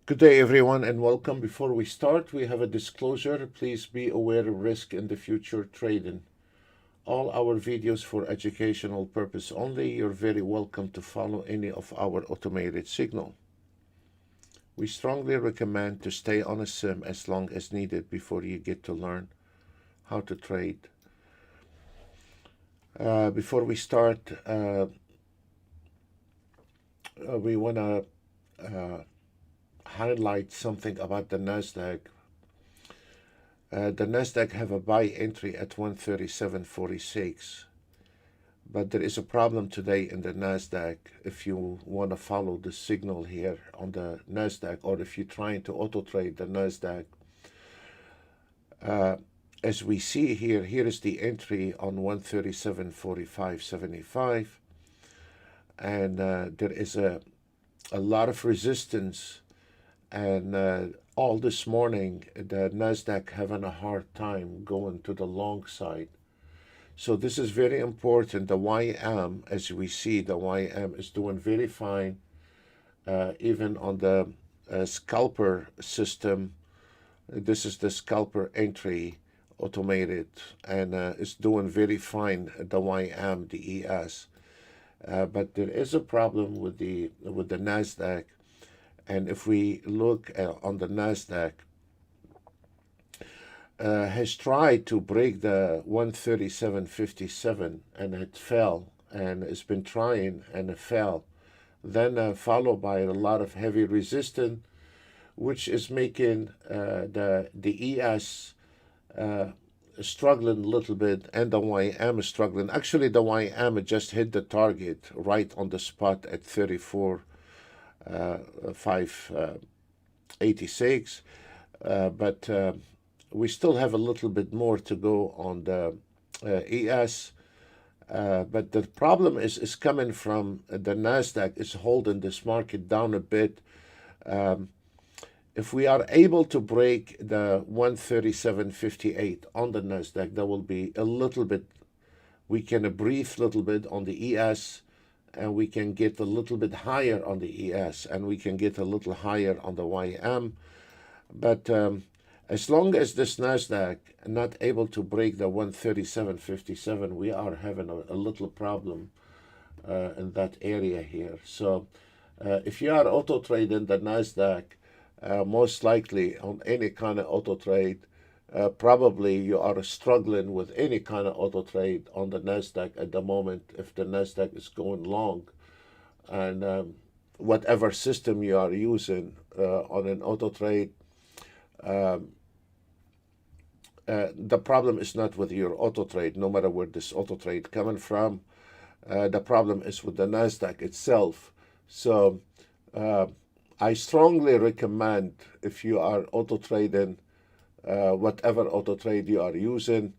Good day, everyone, and welcome. Before we start, we have a disclosure. Please be aware of risk in the future trading. All our videos for educational purpose only. You're very welcome to follow any of our automated signal. We strongly recommend to stay on a sim as long as needed before you get to learn how to trade. Before we start, we want to highlight something about the Nasdaq. The Nasdaq have a buy entry at 137.46, but there is a problem today in the Nasdaq. If you want to follow the signal here on the Nasdaq, or if you're trying to auto trade the Nasdaq, as we see here, here is the entry on 137.45.75, and there is a lot of resistance, and all this morning the Nasdaq having a hard time going to the long side. So this is very important. The YM, as we see, the YM is doing very fine, even on the scalper system. This is the scalper entry automated, and it's doing very fine, the YM, the ES. But there is a problem with the Nasdaq. And if we look on the Nasdaq, has tried to break the 137.57, and it fell, and it's been trying and it fell. Then followed by a lot of heavy resistance, which is making the ES struggling a little bit, and the YM is struggling. Actually, the YM just hit the target right on the spot at 34.586, but we still have a little bit more to go on the ES. But the problem is coming from the Nasdaq is holding this market down a bit. If we are able to break the 137.58 on the Nasdaq, that will be a little bit. We can breathe a little bit on the ES, and we can get a little bit higher on the ES, and we can get a little higher on the YM. But as long as this Nasdaq not able to break the 137.57, we are having a little problem in that area here. So if you are auto trading the Nasdaq, most likely on any kind of auto trade, probably you are struggling with any kind of auto trade on the Nasdaq at the moment if the Nasdaq is going long, and whatever system you are using on an auto trade, the problem is not with your auto trade, no matter where this auto trade coming from. The problem is with the Nasdaq itself. So I strongly recommend, if you are auto trading, whatever auto trade you are using,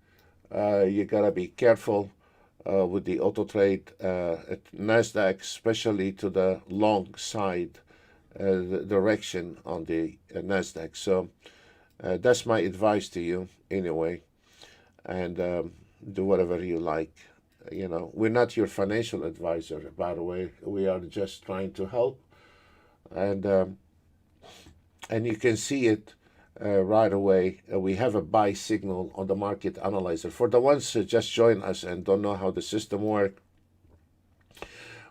you gotta be careful with the auto trade at Nasdaq, especially to the long side the direction on the Nasdaq. So that's my advice to you anyway, and do whatever you like. You know, we're not your financial advisor, by the way. We are just trying to help, and you can see it right away. We have a buy signal on the market analyzer. For the ones who just joined us and don't know how the system works,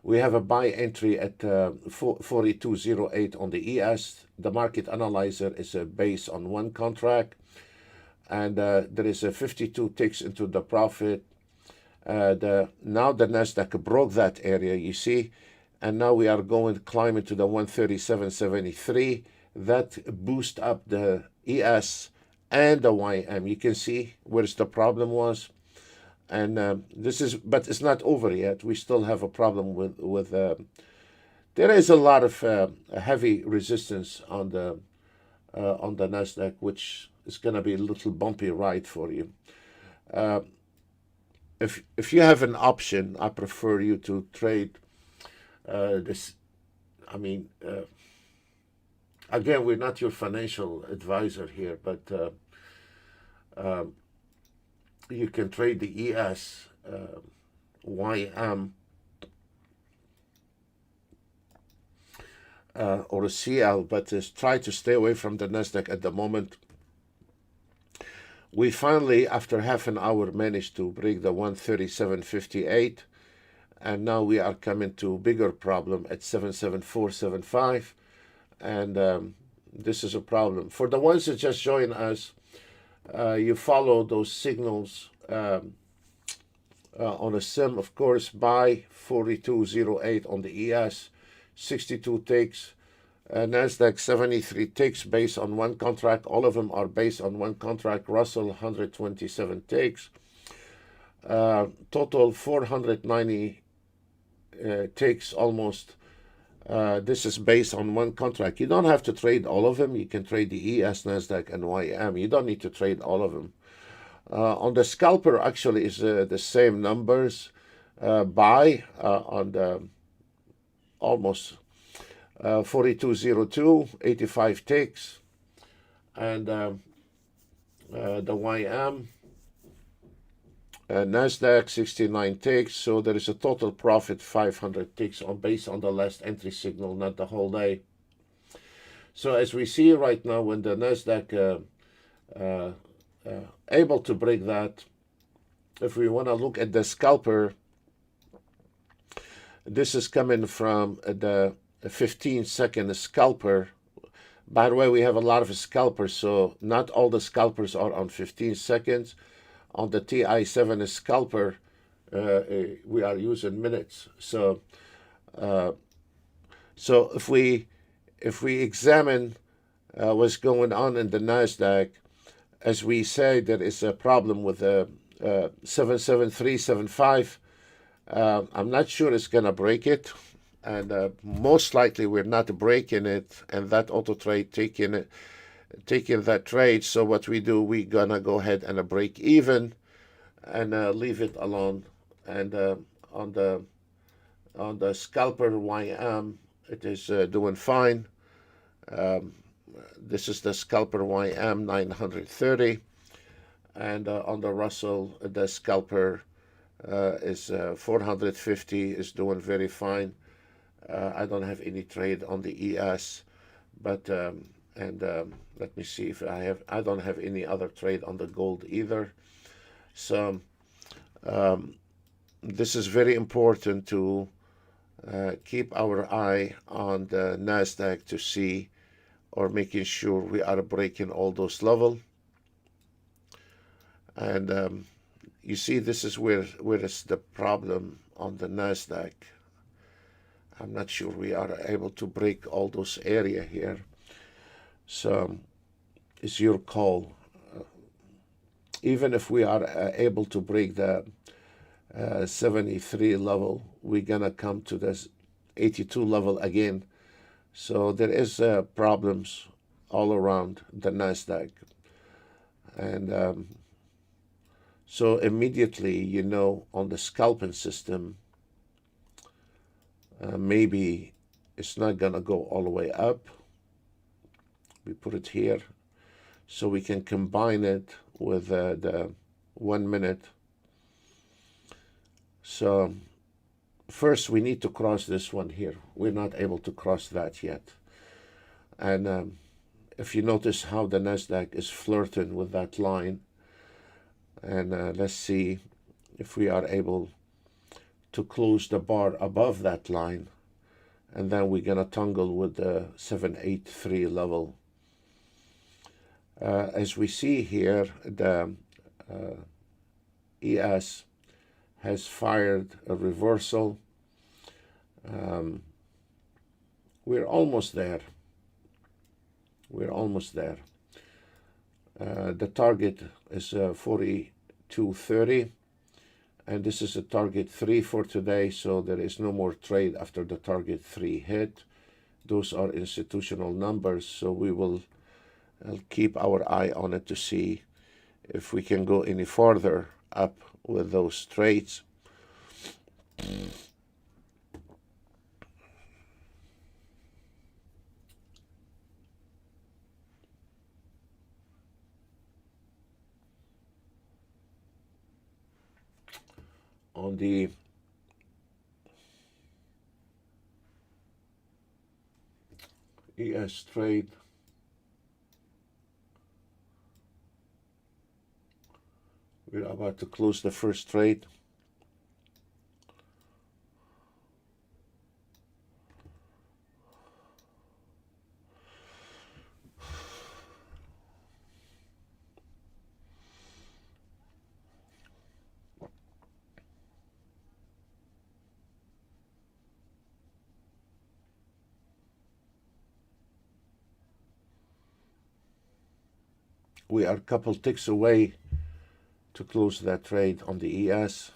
we have a buy entry at 42.08 on the ES. The market analyzer is based on one contract, and there is a 52 ticks into the profit. Now the Nasdaq broke that area, you see, and now we are going climbing to the 137.73. That boost up the ES and the YM. You can see where the problem was, and this is, but it's not over yet. We still have a problem with there is a lot of heavy resistance on the Nasdaq, which is going to be a little bumpy ride for you. If you have an option, I prefer you to trade this. I mean, again, we're not your financial advisor here, but you can trade the ES, YM, or a CL, but try to stay away from the Nasdaq at the moment. We finally, after half an hour, managed to break the 137.58, and now we are coming to bigger problem at 77475, and this is a problem. For the ones that just joined us, you follow those signals on a sim, of course, buy 4208 on the ES, 62 ticks, Nasdaq 73 ticks based on one contract. All of them are based on one contract. Russell 127 ticks. Total 490 ticks almost. This is based on one contract. You don't have to trade all of them. You can trade the ES, Nasdaq, and YM. You don't need to trade all of them. On the scalper, actually, is the same numbers. Buy on the almost 4202, 85 ticks, and the YM, Nasdaq 69 ticks. So there is a total profit 500 ticks based on the last entry signal, not the whole day. So as we see right now, when the Nasdaq able to break that, if we want to look at the scalper, this is coming from the 15-second scalper. By the way, we have a lot of scalpers, so not all the scalpers are on 15 seconds. On the TI7 scalper, we are using minutes. So if we examine what's going on in the Nasdaq, as we say, there is a problem with 77375. I'm not sure it's going to break it, and most likely we're not breaking it, and that Autotrade taking that trade. So what we do, we're going to go ahead and break even and leave it alone. And on the scalper YM, it is doing fine. This is the scalper YM 930, and on the Russell, the scalper is 450, is doing very fine. I don't have any trade on the ES, but let me see if I don't have any other trade on the gold either. So this is very important to keep our eye on the Nasdaq to see, or making sure we are breaking all those levels. And you see, this is where is the problem on the Nasdaq. I'm not sure we are able to break all those area here. So it's your call. Even if we are able to break the 73 level, we're gonna come to this 82 level again. So there is problems all around the Nasdaq, and so immediately, you know, on the scalping system, maybe it's not gonna go all the way up. We put it here so we can combine it with the 1 minute. So first we need to cross this one here. We're not able to cross that yet. And if you notice how the Nasdaq is flirting with that line, and let's see if we are able to close the bar above that line, and then we're gonna tangle with the 783 level. As we see here, the ES has fired a reversal. We're almost there. We're almost there. The target is 4230, and this is a target 3 for today, so there is no more trade after the target 3 hit. Those are institutional numbers, so we will keep our eye on it to see if we can go any farther up with those trades. On the ES trade. We're about to close the first trade. We are a couple ticks away to close that trade on the ES.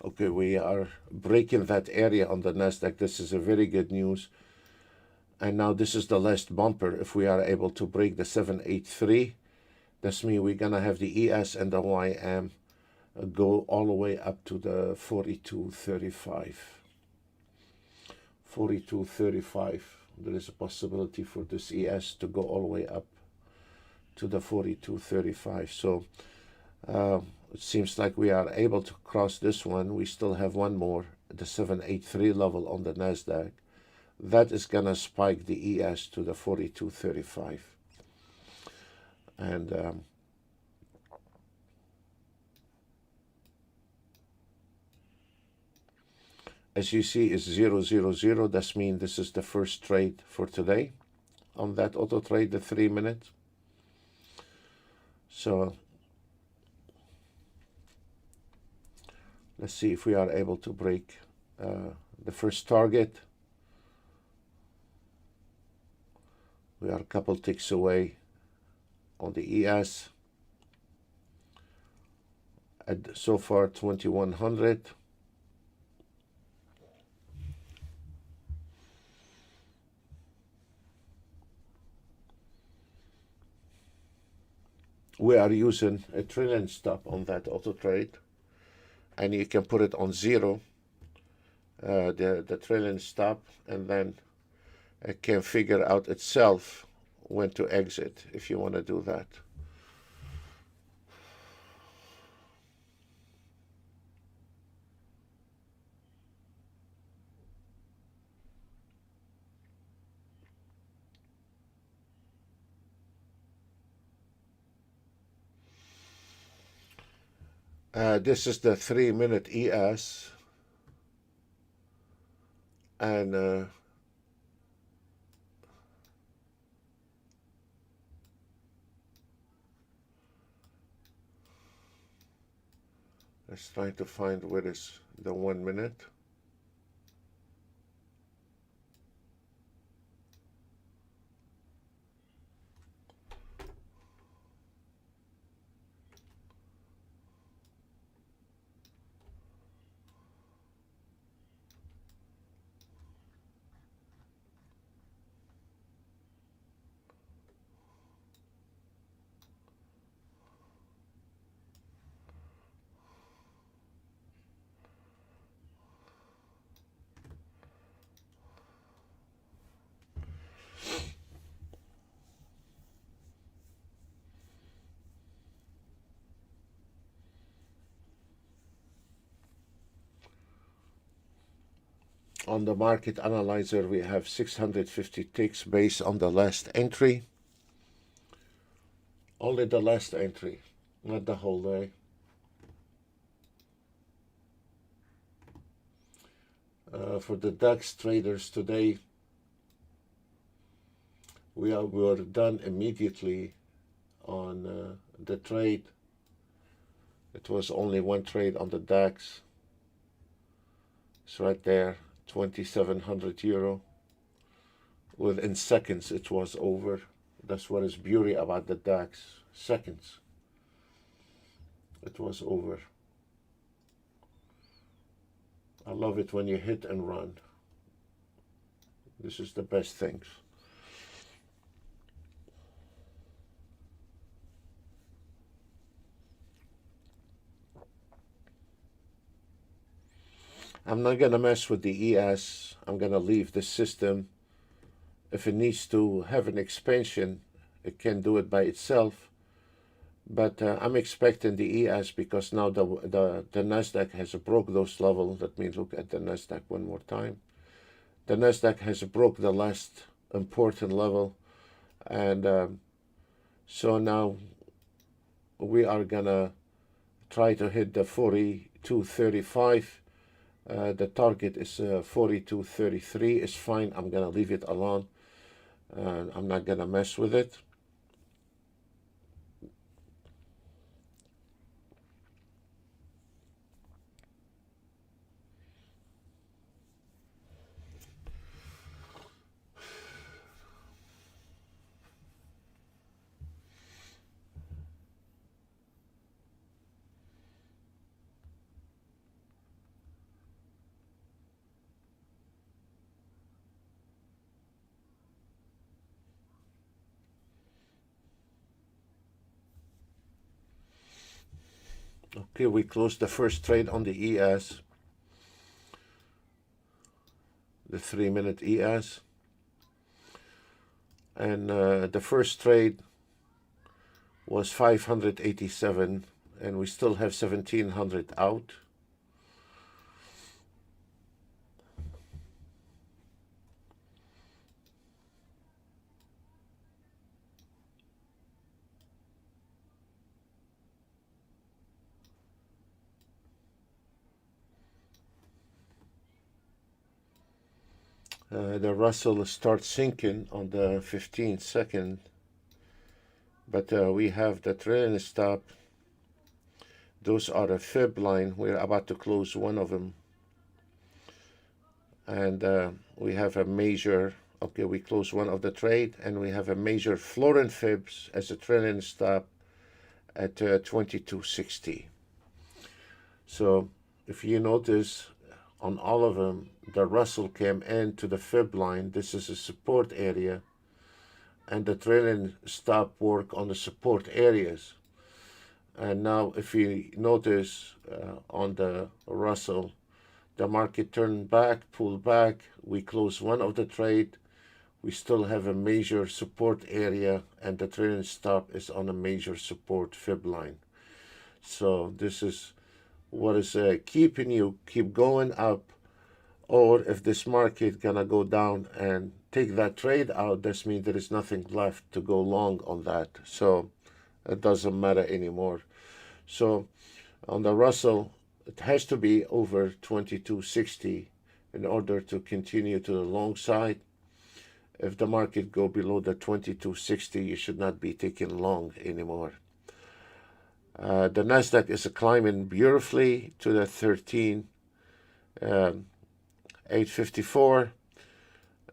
Okay, we are breaking that area on the Nasdaq. This is a very good news. And now this is the last bumper. If we are able to break the 783, that's means we're gonna have the ES and the YM go all the way up to the 42.35. 42.35. There is a possibility for this ES to go all the way up to the 42.35. So it seems like we are able to cross this one. We still have one more, the 783 level on the Nasdaq. That is gonna spike the ES to the 42.35. And as you see, is 000. That means this is the first trade for today on that auto trade, the 3 minute. So let's see if we are able to break the first target. We are a couple ticks away on the ES at so far 2100. We are using a trailing stop on that auto trade, and you can put it on 0, the trailing stop, and then it can figure out itself when to exit if you want to do that. This is the 3 minute ES, and let's try to find where is the 1 minute. On the market analyzer, we have 650 ticks based on the last entry. Only the last entry, not the whole day. For the DAX traders today, we were done immediately on the trade. It was only one trade on the DAX. It's right there, 2,700 euro. Within seconds it was over. That's what is beauty about the DAX. Seconds it was over. I love it when you hit and run. This is the best things. I'm not going to mess with the ES. I'm going to leave the system. If it needs to have an expansion, it can do it by itself. But I'm expecting the ES because now the Nasdaq has broke those levels. That means look at the Nasdaq one more time. The Nasdaq has broke the last important level, and so now we are gonna try to hit the 42.35. The target is 42.33. It's fine. I'm gonna leave it alone. I'm not gonna mess with it. Okay, we closed the first trade on the ES, the 3-minute ES, and the first trade was 587, and we still have 1700 out. The Russell starts sinking on the 15th second, but we have the trailing stop. Those are a fib line. We're about to close one of them, and we have a major. Okay, we close one of the trade, and we have a major floor and fibs as a trailing stop at 22.60. So if you notice, on all of them, the Russell came into the fib line. This is a support area, and the trailing stop work on the support areas. And now if you notice on the Russell, the market turned back, pulled back. We close one of the trade. We still have a major support area, and the trailing stop is on a major support fib line. So this is what is keeping you keep going up, or if this market gonna go down and take that trade out, this means there is nothing left to go long on that, so it doesn't matter anymore. So on the Russell, it has to be over 22.60 in order to continue to the long side. If the market go below the 22.60, you should not be taking long anymore. The Nasdaq is climbing beautifully to the 13,854,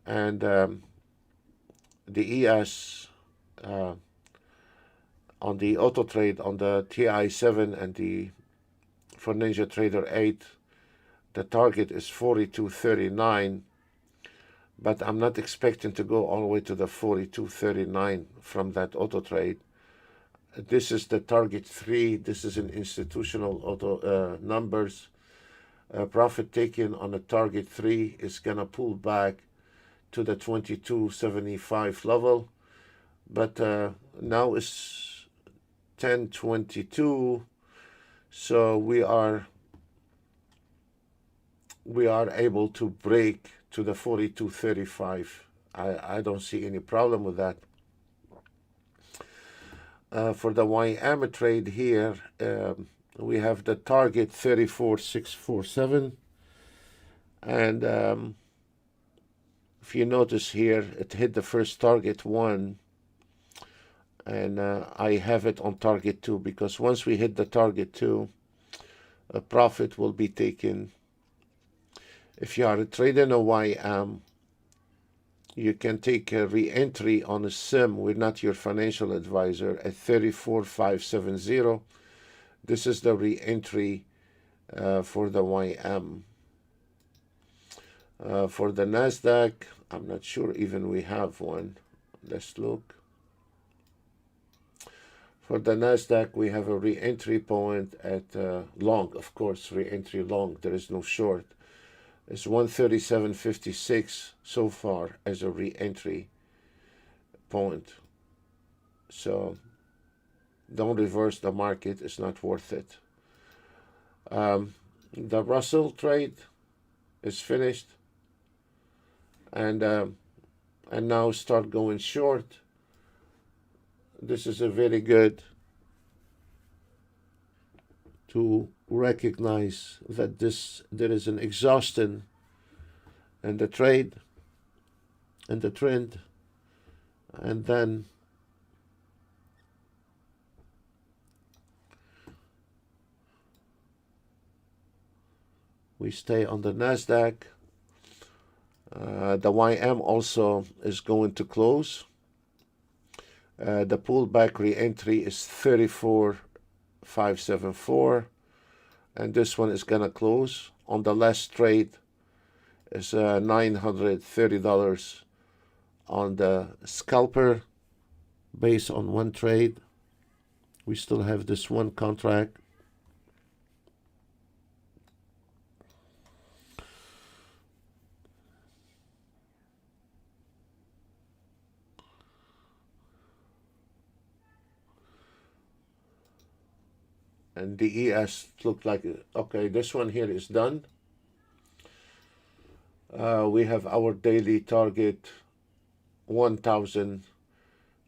and the ES on the Autotrade on the TI7 and the for NinjaTrader 8, the target is 42.39, but I'm not expecting to go all the way to the 42.39 from that Autotrade. This is the target 3. This is an institutional auto numbers. Profit taken on the target 3 is gonna pull back to the 22.75 level, but now it's 10.22, so we are able to break to the 42.35. I don't see any problem with that. For the YM trade here, we have the target 34,647, and if you notice here, it hit the first target 1, and I have it on target 2, because once we hit the target 2, a profit will be taken. If you are trading a YM, you can take a re-entry on a sim. We're not your financial advisor at 34,570. This is the re-entry for the YM. For the NASDAQ, I'm not sure even we have one. Let's look. For the NASDAQ, we have a re-entry point at long, of course, re-entry long. There is no short. It's 137.56 so far as a re-entry point. So don't reverse the market. It's not worth it. The Russell trade is finished. And now start going short. This is a very good to recognize that there is an exhaustion in the trade and the trend, and then we stay on the NASDAQ. The YM also is going to close. The pullback re-entry is 34,574, and this one is gonna close. On the last trade is $930 on the scalper based on one trade. We still have this one contract. And the ES looked like, okay, this one here is done. We have our daily target 1,000,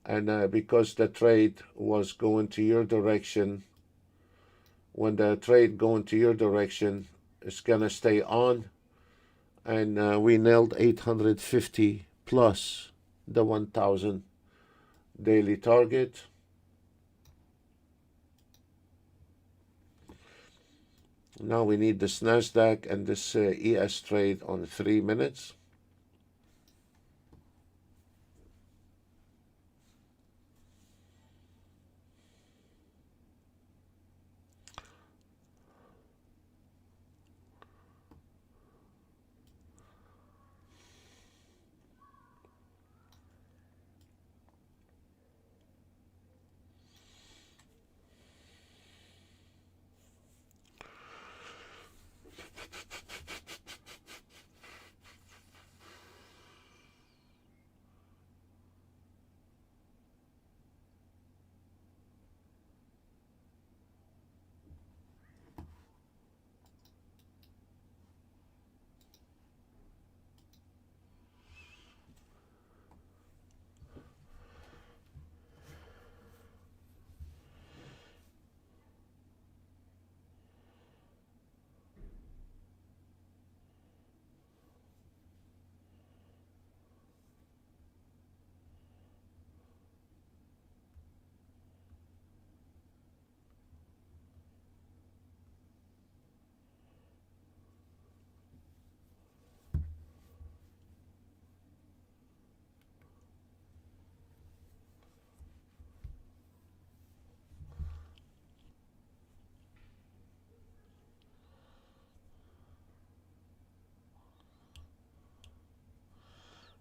and because the trade was going to your direction, when the trade going to your direction, it's gonna stay on, and we nailed 850 plus the 1,000 daily target. Now we need this NASDAQ and this ES trade on 3 minutes.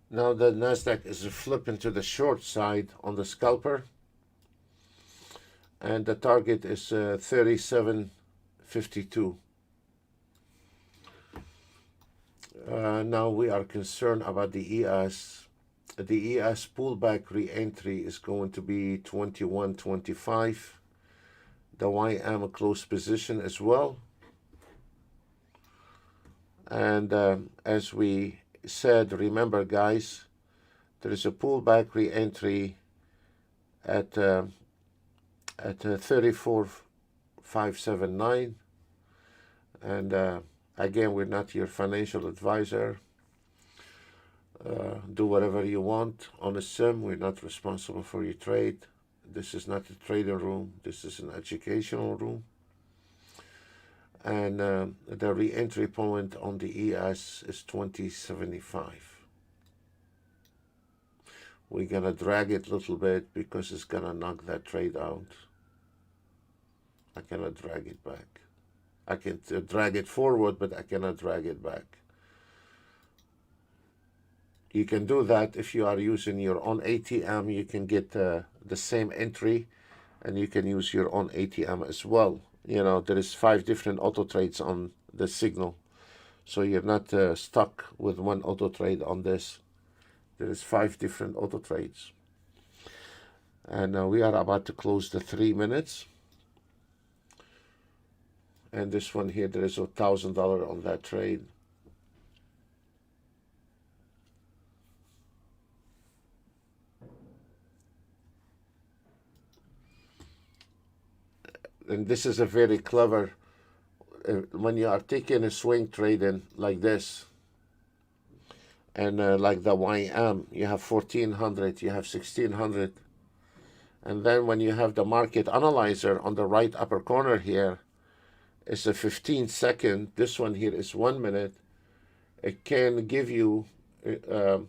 Now the NASDAQ is flipping to the short side on the scalper, and the target is 37.52. Now we are concerned about the ES. The ES pullback re-entry is going to be 21.25. The YM a close position as well. And as we said, remember guys, there is a pullback re-entry at 34,579, and again, we're not your financial advisor. Do whatever you want on a sim. We're not responsible for your trade. This is not a trading room. This is an educational room. And the re-entry point on the ES is 2075. We're gonna drag it a little bit because it's gonna knock that trade out. I cannot drag it back. I can drag it forward, but I cannot drag it back. you can do that if you are using your own ATM. You can get the same entry, and you can use your own ATM as well. You know, there is 5 different auto trades on the signal, so you're not stuck with one auto trade on this. There is 5 different auto trades, and we are about to close the 3 minutes. And this one here, there is $1,000 on that trade. And this is a very clever, when you are taking a swing trading like this, and like the YM, you have 1400, you have 1600, and then when you have the market analyzer on the right upper corner here, it's a 15-second. This one here is 1 minute. It can give you an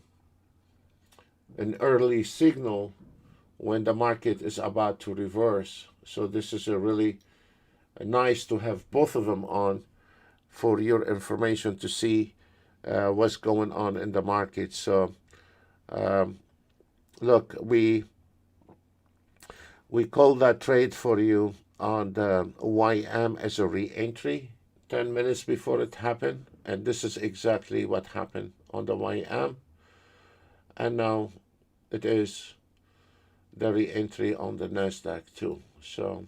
early signal when the market is about to reverse. So this is a really nice to have both of them on for your information to see what's going on in the market. So look, we call that trade for you on the YM as a re-entry 10 minutes before it happened, and this is exactly what happened on the YM, and now it is the re-entry on the NASDAQ too. So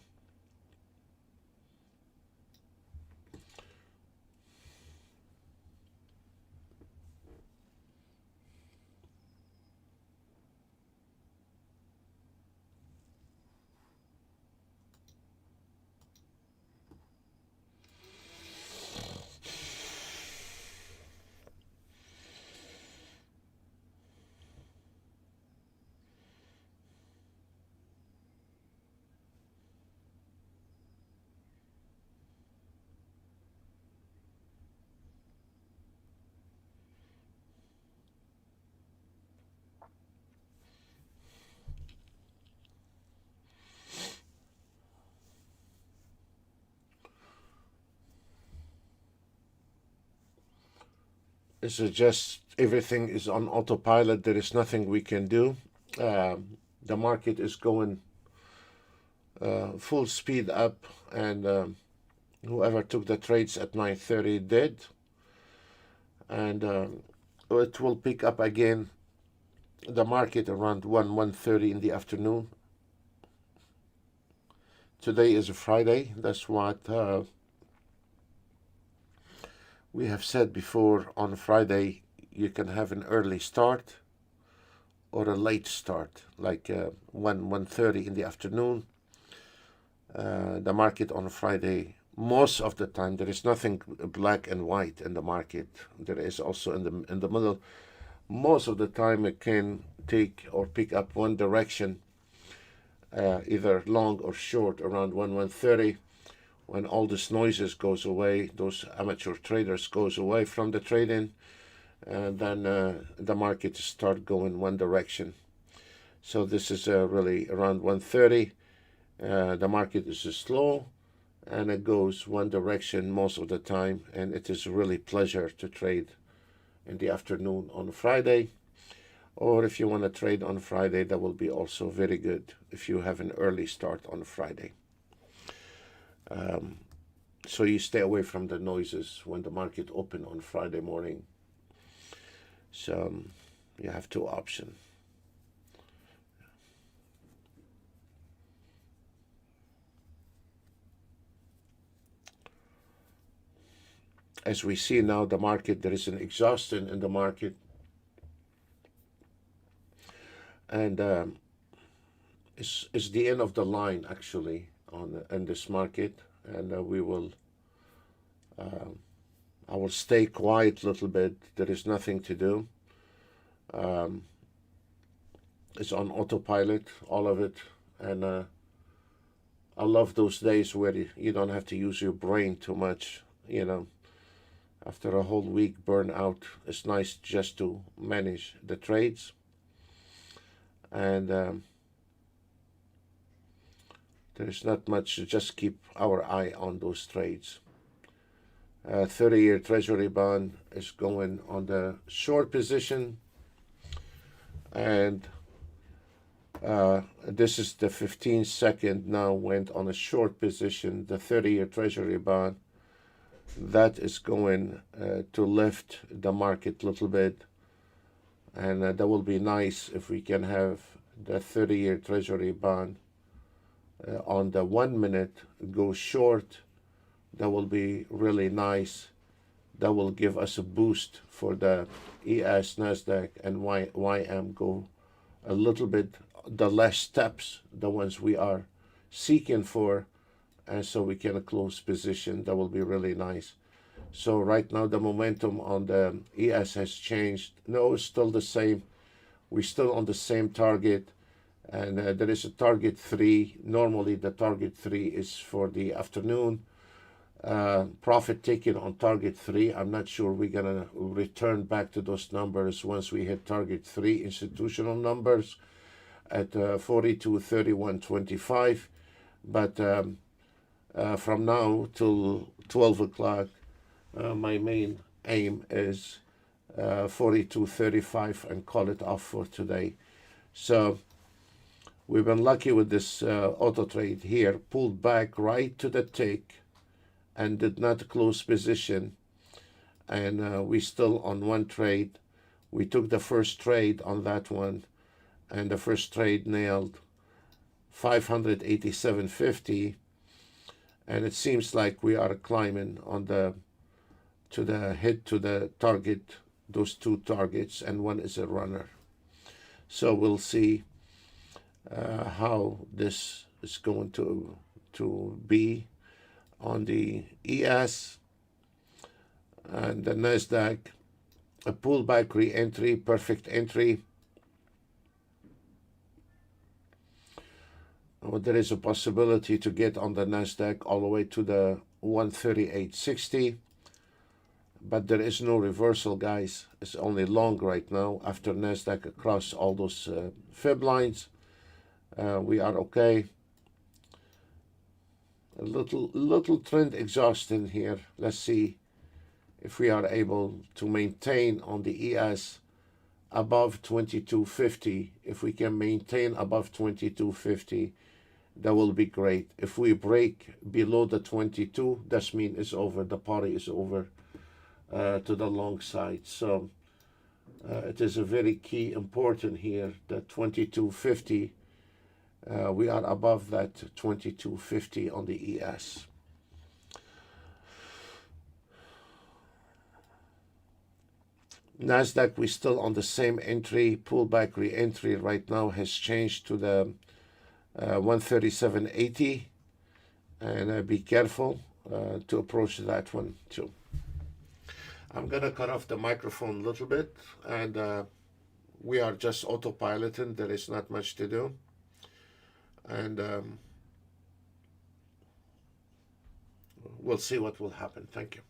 this is just, everything is on autopilot. There is nothing we can do. The market is going full speed up, and whoever took the trades at 9:30 did, and it will pick up again the market around 1:30 in the afternoon. Today is a Friday. That's what we have said before. On Friday you can have an early start or a late start, like 1:30 in the afternoon. The market on Friday, most of the time, there is nothing black and white in the market. There is also in the middle. Most of the time it can take or pick up one direction, either long or short, around 1:30. When all this noises goes away, those amateur traders goes away from the trading, and then the market start going one direction. So this is really around 1:30. The market is slow, and it goes one direction most of the time, and it is really pleasure to trade in the afternoon on Friday. Or if you want to trade on Friday, that will be also very good if you have an early start on Friday. So you stay away from the noises when the market open on Friday morning. So you have 2 options. As we see now, the market, there is an exhaustion in the market, and it's the end of the line actually in this market, and we will I will stay quiet a little bit. There is nothing to do. It's on autopilot, all of it, and I love those days where you don't have to use your brain too much, you know. After a whole week burnout, it's nice just to manage the trades, and there's not much. Just keep our eye on those trades. 30-year Treasury bond is going on the short position, and this is the 15-second now went on a short position. The 30-year Treasury bond, that is going to lift the market a little bit, and that will be nice if we can have the 30-year Treasury bond on the 1 minute go short. That will be really nice. That will give us a boost for the ES, NASDAQ, and YM go a little bit, the less steps, the ones we are seeking for, and so we can close position. That will be really nice. So right now the momentum on the ES has changed. No, it's still the same. We're still on the same target, and there is a target 3. Normally the target 3 is for the afternoon. Profit taken on target 3. I'm not sure we're gonna return back to those numbers once we hit target 3 institutional numbers at 42.31.25, but from now till 12 o'clock, my main aim is 42.35 and call it off for today. So we've been lucky with this auto trade here, pulled back right to the tick and did not close position, and we still on one trade. We took the first trade on that one, and the first trade nailed 587.50, and it seems like we are climbing on the to the target, those 2 targets, and one is a runner. So we'll see how this is going to be on the ES and the NASDAQ. A pullback re-entry, perfect entry. There is a possibility to get on the NASDAQ all the way to the 138.60, but there is no reversal, guys. It's only long right now after NASDAQ across all those fib lines. We are okay. A little trend exhaustion here. Let's see if we are able to maintain on the ES above 22.50. If we can maintain above 22.50, that will be great. If we break below the 22, that means it's over. The party is over to the long side. So it is a very key important here, the 22.50. We are above that 22.50 on the ES. NASDAQ, we still on the same entry. Pullback re-entry right now has changed to the 137.80, and be careful to approach that one too. I'm gonna cut off the microphone a little bit, and we are just autopiloting. There is not much to do, and we'll see what will happen. Thank you.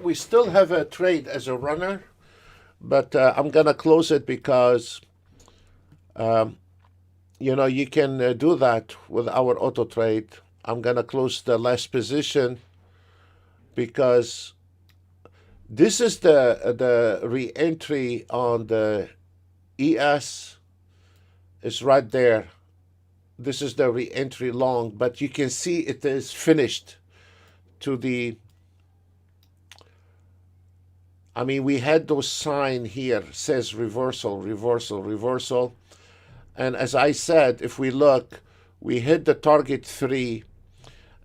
we still have a trade as a runner, but I'm gonna close it because you know, you can do that with our auto trade. I'm gonna close the last position because this is the re-entry on the ES is right there. This is the re-entry long, but you can see it is finished to the, I mean, we had those sign here, says reversal, reversal, reversal. And as I said, if we look, we hit the target 3.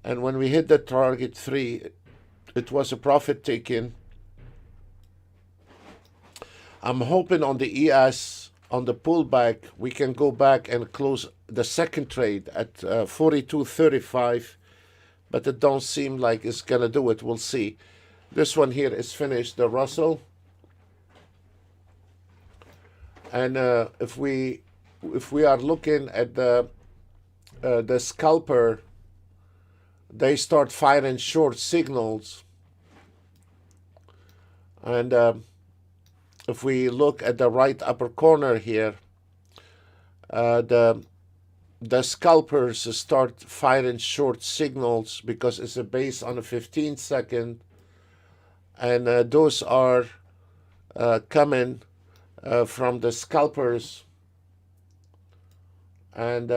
And when we hit the target 3, it was a profit taken. I'm hoping on the ES, on the pullback, we can go back and close the second trade at 42.35. But it don't seem like it's going to do it. We'll see. This one here is finished, the Russell. And if we are looking at the scalper, they start firing short signals. And if we look at the right upper corner here, the scalpers start firing short signals because it's based on a 15-second, and those are coming from the scalpers, and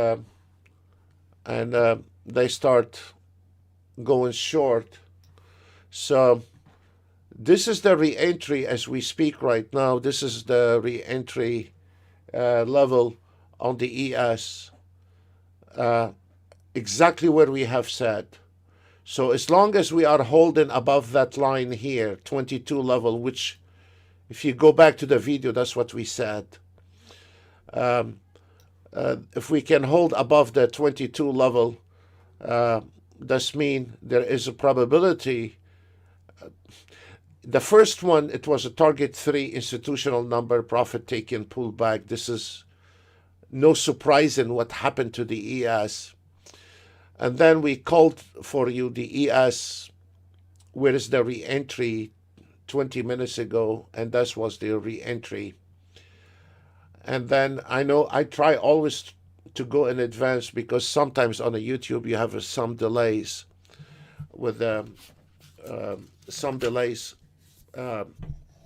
they start going short. So this is the re-entry as we speak right now. This is the re-entry level on the ES, exactly where we have said. So as long as we are holding above that line here, 22 level, which if you go back to the video, that's what we said. If we can hold above the 22 level, this means there is a probability. The first one, it was a target 3 institutional number, profit taken, pullback. This is no surprise in what happened to the ES. And then we called for you the ES, where is the re-entry 20 minutes ago, and that was the re-entry. And then I know I try always to go in advance because sometimes on a YouTube you have some delays with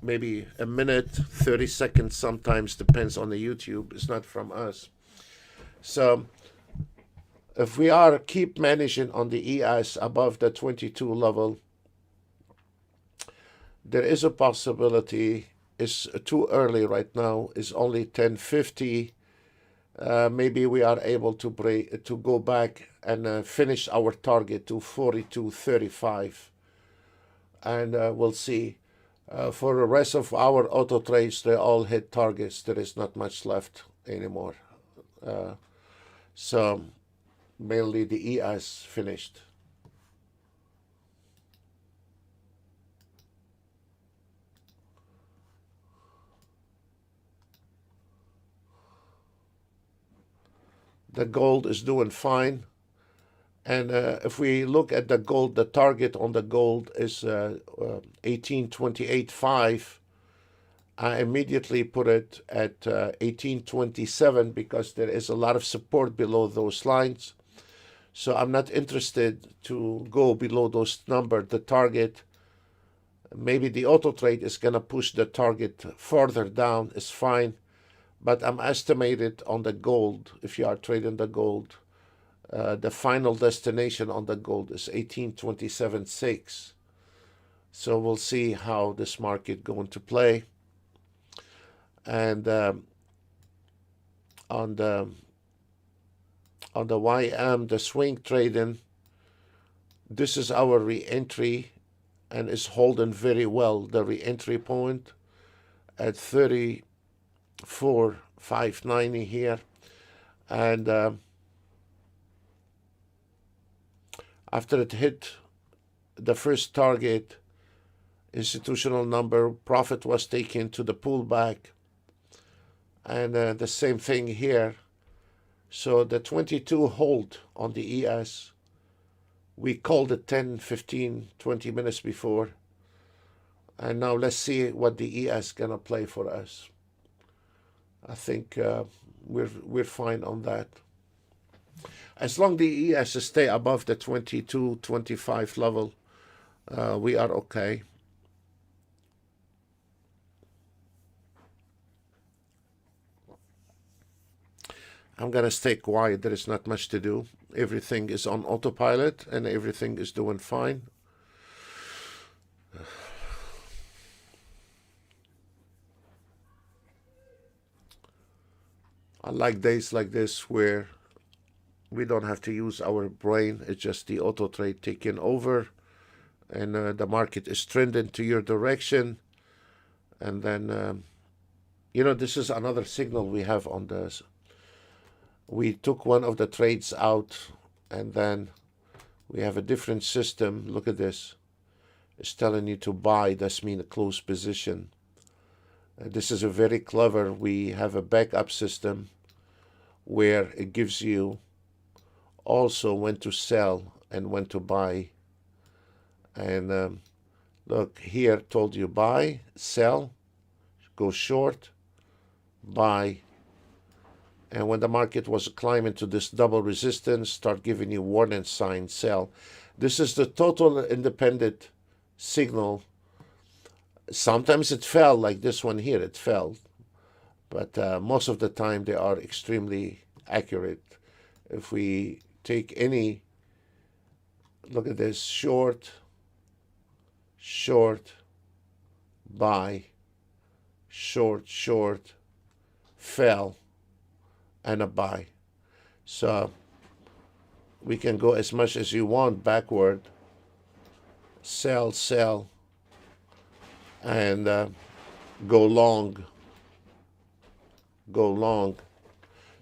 maybe a minute, 30 seconds sometimes, depends on the YouTube. It's not from us. So if we are keep managing on the ES above the 22 level, there is a possibility. It's too early right now. It's only 10:50. Maybe we are able to go back and finish our target to 42.35, and we'll see. For the rest of our auto trades, they all hit targets. There is not much left anymore. So mainly the ES finished. The gold is doing fine. And if we look at the gold, the target on the gold is 1828.5. I immediately put it at 1827 because there is a lot of support below those lines. So I'm not interested to go below those numbers. The target, maybe the auto trade is going to push the target further down, is fine. But I'm estimated on the gold, if you are trading the gold, the final destination on the gold is 1827.6. So we'll see how this market going to play. And on the YM, the swing trading, this is our re-entry and is holding very well. The re-entry point at 34,590 here, and after it hit the first target, institutional number, profit was taken to the pullback, and the same thing here. So the 22 hold on the ES, we called it 10, 15, 20 minutes before. And now let's see what the ES gonna play for us. I think we're fine on that. As long as the ES stay above the 22, 25 level, we are okay. I'm gonna stay quiet. There is not much to do. Everything is on autopilot and everything is doing fine. I like days like this where we don't have to use our brain. It's just the auto trade taking over, and the market is trending to your direction. And then, this is another signal we have on this. We took one of the trades out, and then we have a different system. Look at this. It's telling you to buy. That's mean a closed position. This is a very clever. We have a backup system where it gives you also when to sell and when to buy. And look, here told you buy, sell, go short, buy. And when the market was climbing to this double resistance, start giving you warning sign, sell. This is the total independent signal. Sometimes it fell, like this one here, it fell. But most of the time they are extremely accurate. If we take any, look at this, short, buy, short, fell, and a buy. So we can go as much as you want backward, sell, and go long.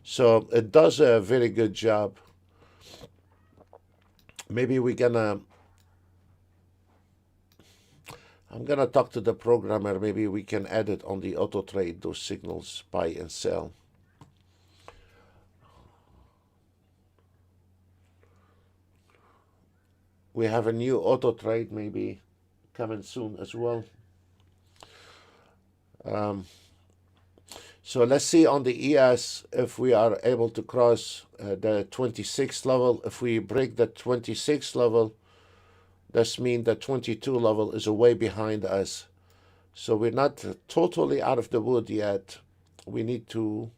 So it does a very good job. Maybe I'm gonna talk to the programmer. Maybe we can add it on the auto trade, those signals, buy and sell. We have a new auto trade maybe coming soon as well. So let's see on the ES if we are able to cross the 26 level. If we break the 26 level, that means the 22 level is way behind us. So we're not totally out of the wood yet. We need to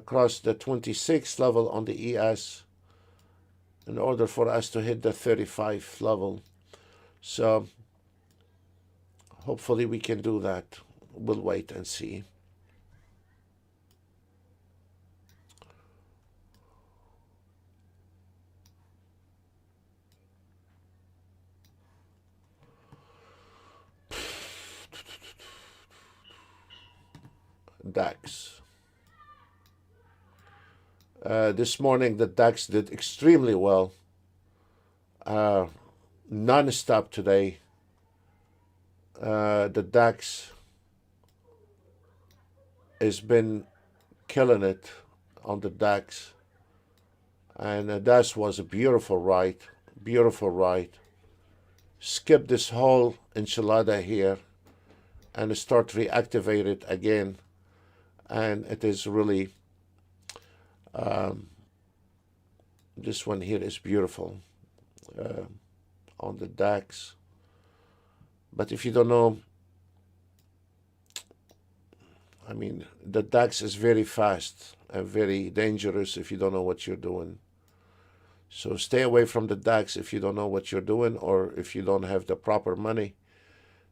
cross the 26 level on the ES in order for us to hit the 35 level. So hopefully we can do that. We'll wait and see. DAX. This morning the DAX did extremely well. Non-stop today. The DAX has been killing it on the DAX. And that was a beautiful ride. Skip this whole enchilada here and start reactivate it again. And it is really, this one here is beautiful on the DAX. But if you don't know, I mean, the DAX is very fast and very dangerous if you don't know what you're doing. So stay away from the DAX if you don't know what you're doing, or if you don't have the proper money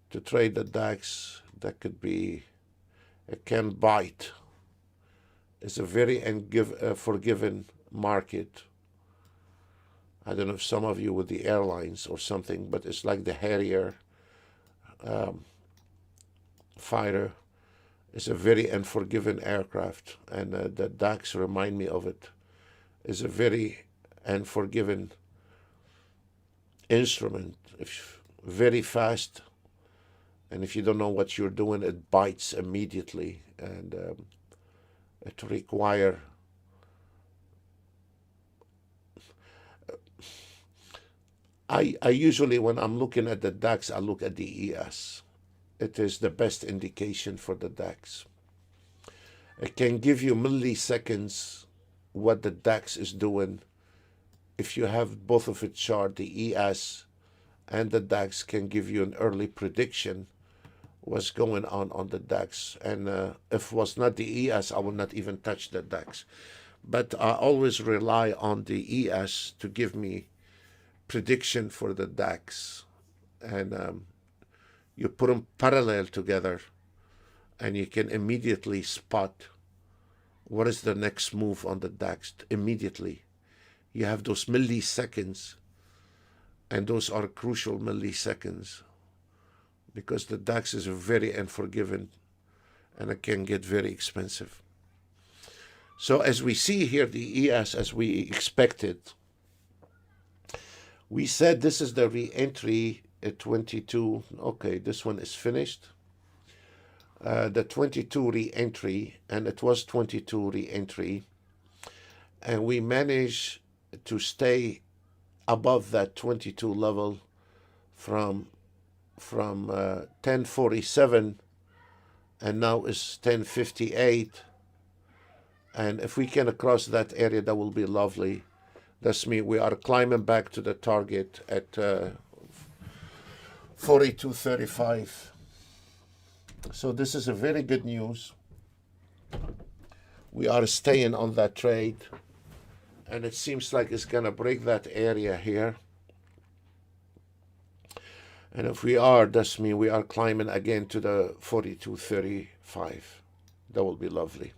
to trade the DAX. That could be, it can bite. It's a very forgiving market. I don't know if some of you with the airlines or something, but it's like the Harrier fighter. It's a very unforgiving aircraft, and the DAX remind me of it. It's a very unforgiving instrument. It's very fast, and if you don't know what you're doing, it bites immediately, and it require I usually, when I'm looking at the DAX, I look at the ES. It is the best indication for the DAX. It can give you milliseconds what the DAX is doing. If you have both of its chart, the ES and the DAX can give you an early prediction what's going on the DAX. And if it was not the ES, I will not even touch the DAX. But I always rely on the ES to give me prediction for the DAX. And you put them parallel together, and you can immediately spot what is the next move on the DAX immediately. You have those milliseconds, and those are crucial milliseconds, because the DAX is very unforgiving and it can get very expensive. So as we see here, the ES, as we expected, we said this is the re-entry at 22. Okay, this one is finished. The 22 re-entry, and it was 22 re-entry, and we managed to stay above that 22 level from 1047, and now is 1058. And if we can cross that area, that will be lovely. That's mean we are climbing back to the target at 4235. So this is a very good news. We are staying on that trade, and it seems like it's going to break that area here. And if we are, that's mean we are climbing again to the 4235. That will be lovely.